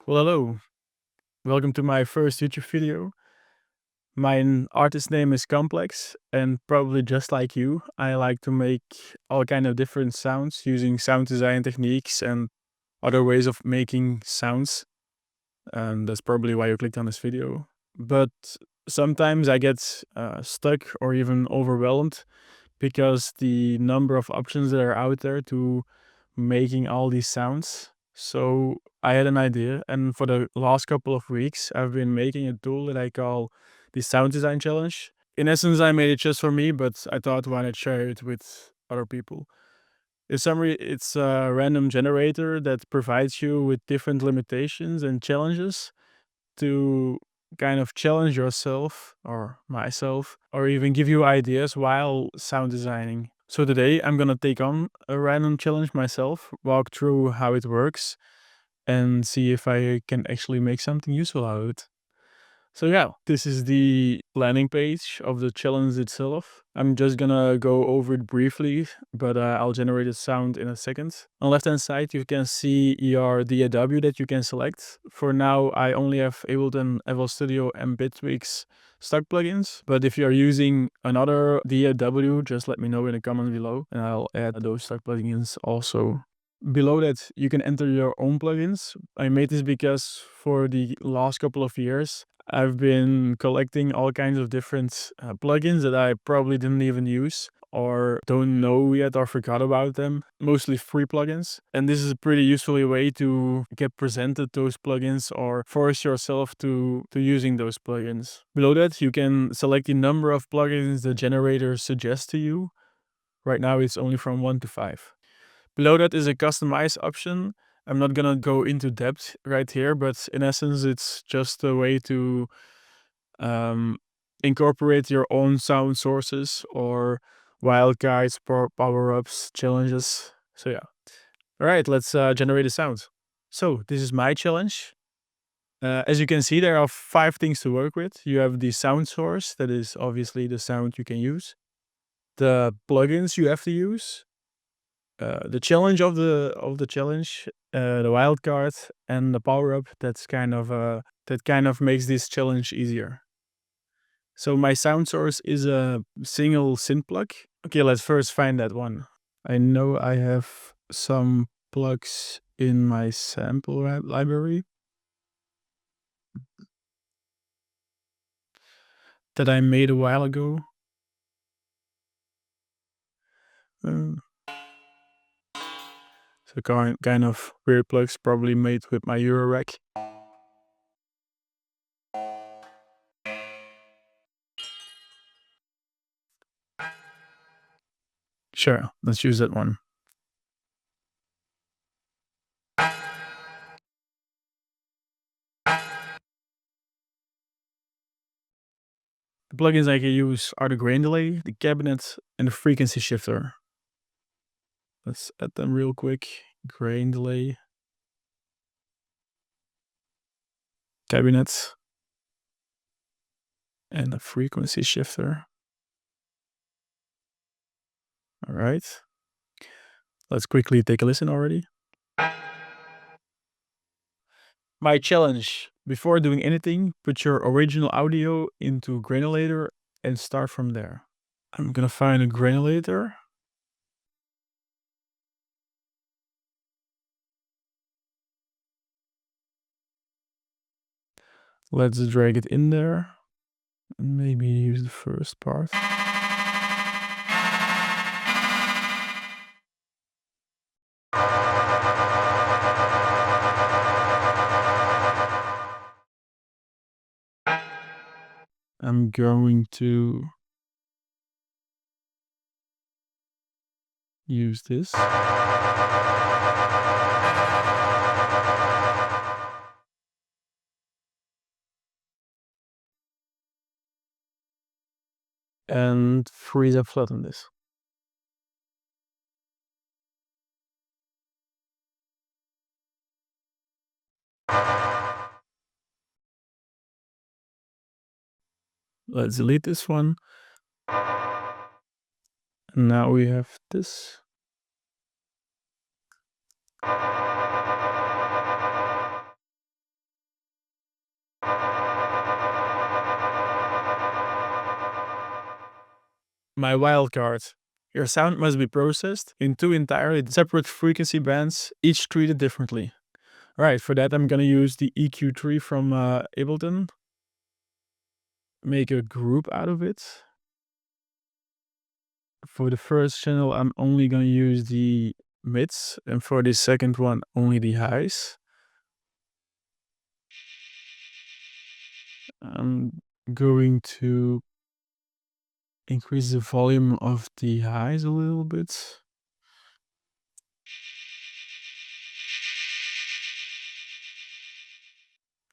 Well, hello. Welcome to my first YouTube video. My artist name is Complex, and probably just like you, I like to make all kind of different sounds using sound design techniques and other ways of making sounds. And that's probably why you clicked on this video. But sometimes I get stuck or even overwhelmed because the number of options that are out there to making all these sounds. So I had an idea, and for the last couple of weeks, I've been making a tool that I call the Sound Design Challenge. In essence, I made it just for me, but I thought why not share it with other people. In summary, it's a random generator that provides you with different limitations and challenges to kind of challenge yourself or myself, or even give you ideas while sound designing. So today I'm gonna take on a random challenge myself, walk through how it works, and see if I can actually make something useful out of it. So yeah, this is the landing page of the challenge itself. I'm just gonna go over it briefly, but I'll generate a sound in a second. On the left hand side, you can see your DAW that you can select. For now, I only have Ableton, FL Studio, and Bitwig stock plugins. But if you're using another DAW, just let me know in the comments below, and I'll add those stock plugins also. Below that, you can enter your own plugins. I made this because for the last couple of years, I've been collecting all kinds of different plugins that I probably didn't even use or don't know yet or forgot about them, mostly free plugins. And this is a pretty useful way to get presented those plugins or force yourself to using those plugins. Below that, you can select the number of plugins the generator suggests to you. Right now, it's only from 1 to 5. Below that is a customize option. I'm not gonna go into depth right here, but in essence, it's just a way to incorporate your own sound sources or wildcards, power-ups, challenges. So yeah. All right, let's generate a sound. So this is my challenge. As you can see, there are 5 things to work with. You have the sound source, that is obviously the sound you can use. The plugins you have to use, the challenge of the challenge, the wild card, and the power up. That kind of makes this challenge easier. So my sound source is a single synth plug. Okay, let's first find that one. I know I have some plugs in my sample library that I made a while ago. Uh, so kind of weird plugs, probably made with my Eurorack. Sure, let's use that one. The plugins I can use are the grain delay, the cabinet, and the frequency shifter. Let's add them real quick. Grain delay, cabinet, and a frequency shifter. All right. Let's quickly take a listen already. My challenge: before doing anything, put your original audio into Granulator and start from there. I'm gonna find a Granulator. Let's drag it in there and maybe use the first part. I'm going to use this. And freeze and flatten this. Let's delete this one. And now we have this. my wildcard. Your sound must be processed in 2 entirely separate frequency bands, each treated differently. Alright, for that I'm gonna use the EQ3 from Ableton. Make a group out of it. For the first channel, I'm only gonna use the mids, and for the second one, only the highs. I'm going to increase the volume of the highs a little bit.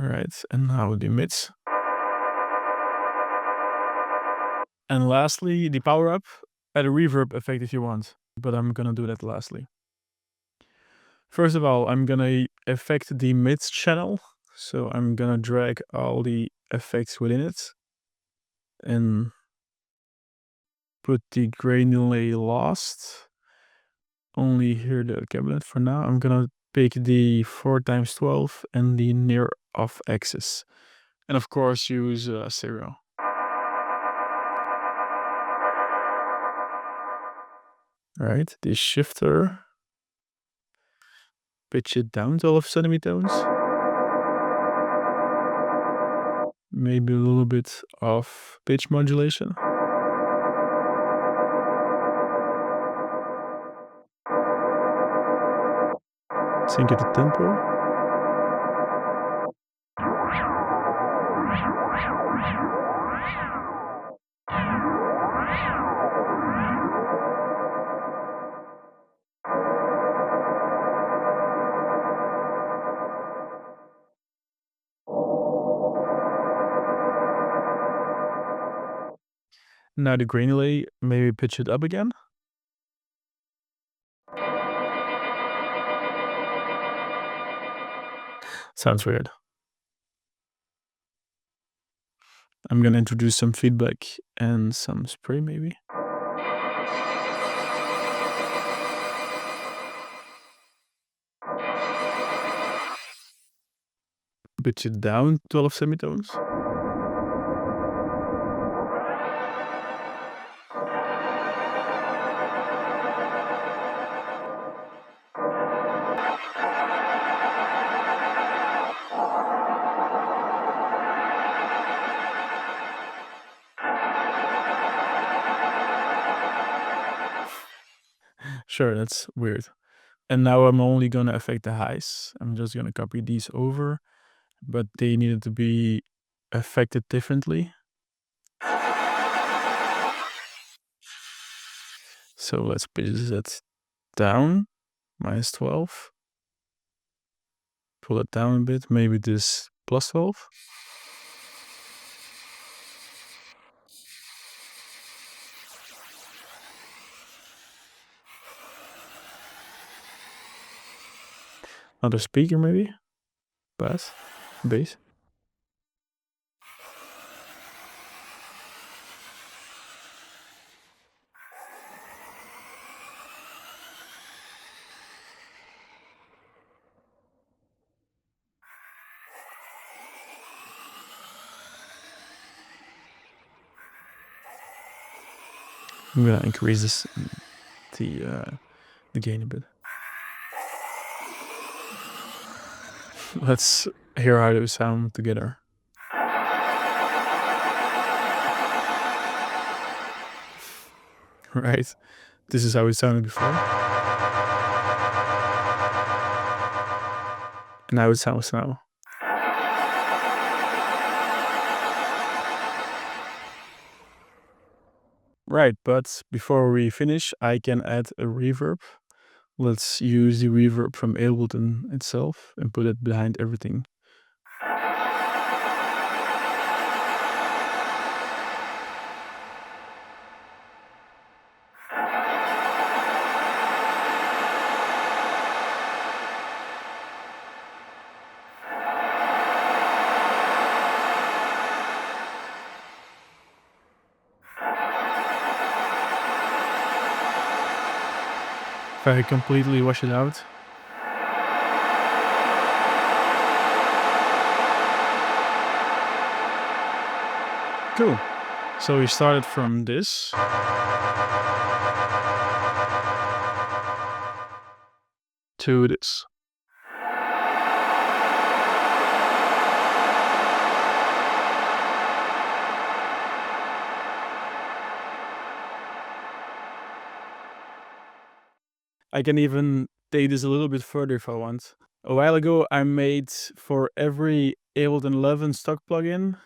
Alright, and now the mids. And lastly, the power up. Add a reverb effect if you want, but I'm gonna do that lastly. First of all, I'm gonna affect the mids channel. So I'm gonna drag all the effects within it and put the grain delay last. Only hear the cabinet for now. I'm gonna pick the 4x12 and the near off axis. And of course use stereo. Alright, the shifter. Pitch it down to all of semitones. Maybe a little bit of pitch modulation. Sync it to tempo. Now the grain delay, maybe pitch it up again. Sounds weird. I'm gonna introduce some feedback and some spray maybe. Pitch it down to all of semitones. Sure, that's weird. And now I'm only gonna affect the highs. I'm just gonna copy these over, but they needed to be affected differently. So let's pitch that down, -12. Pull it down a bit, maybe this +12. Another speaker maybe, bass. I'm gonna increase this, the gain a bit. Let's hear how those sound together. Right, this is how it sounded before. And how it sounds now. Right, but before we finish, I can add a reverb. Let's use the reverb from Ableton itself and put it behind everything. If I completely wash it out. Cool. So we started from this. to this. I can even take this a little bit further if I want. A while ago, I made for every Ableton 11 stock plugin,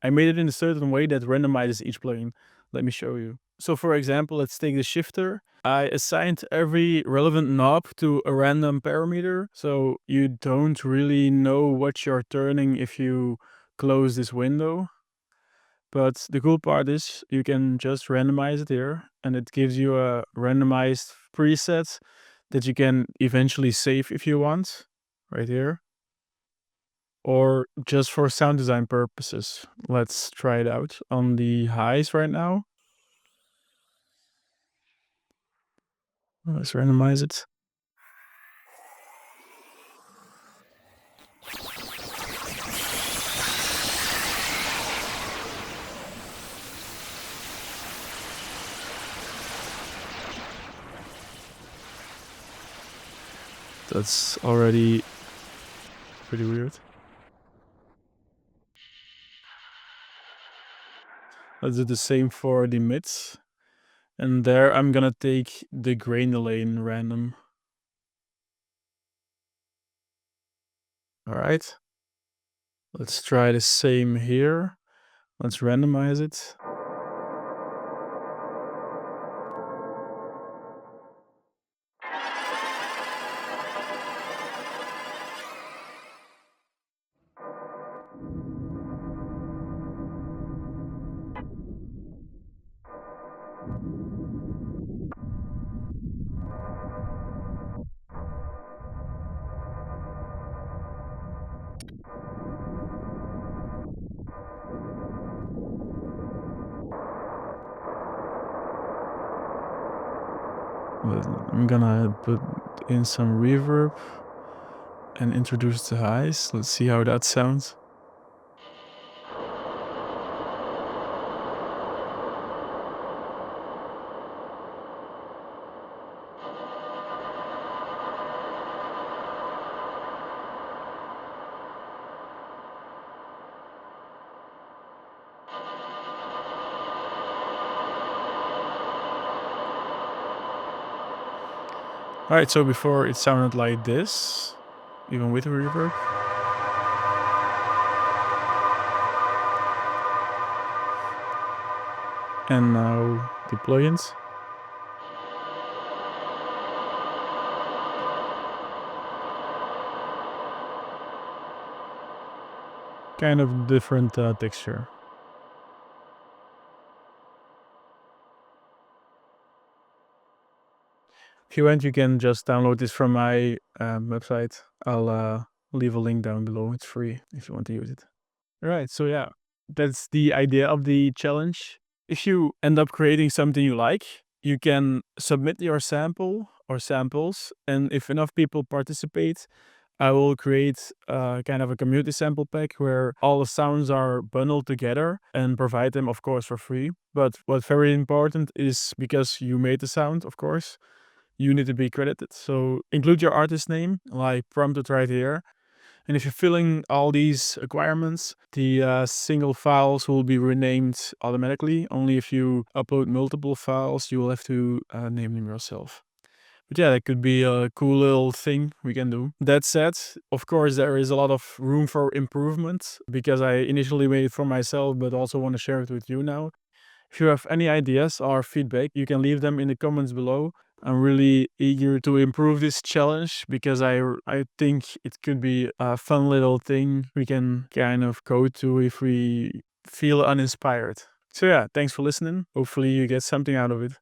I made it in a certain way that randomizes each plugin. Let me show you. So for example, let's take the shifter. I assigned every relevant knob to a random parameter, so you don't really know what you're turning if you close this window. But the cool part is you can just randomize it here, and it gives you a randomized preset that you can eventually save if you want, right here. Or just for sound design purposes. Let's try it out on the highs right now. Let's randomize it. That's already pretty weird. Let's do the same for the mids. And there I'm gonna take the grain delay in random. All right. Let's try the same here. Let's randomize it. I'm gonna put in some reverb and introduce the highs. Let's see how that sounds. Alright, so before it sounded like this, even with reverb. And now the plugins. Kind of different texture. If you want, you can just download this from my website. I'll leave a link down below. It's free if you want to use it. All right, so yeah, that's the idea of the challenge. If you end up creating something you like, you can submit your sample or samples, and if enough people participate, I will create kind of a community sample pack where all the sounds are bundled together and provide them, of course, for free. But what's very important is, because you made the sound, of course, you need to be credited. So include your artist name, like prompted right here. And if you're filling all these requirements, the single files will be renamed automatically. Only if you upload multiple files, you will have to name them yourself. But yeah, that could be a cool little thing we can do. That said, of course, there is a lot of room for improvement, because I initially made it for myself, but also want to share it with you now. If you have any ideas or feedback, you can leave them in the comments below. I'm really eager to improve this challenge, because I think it could be a fun little thing we can kind of go to if we feel uninspired. So yeah, thanks for listening. Hopefully you get something out of it.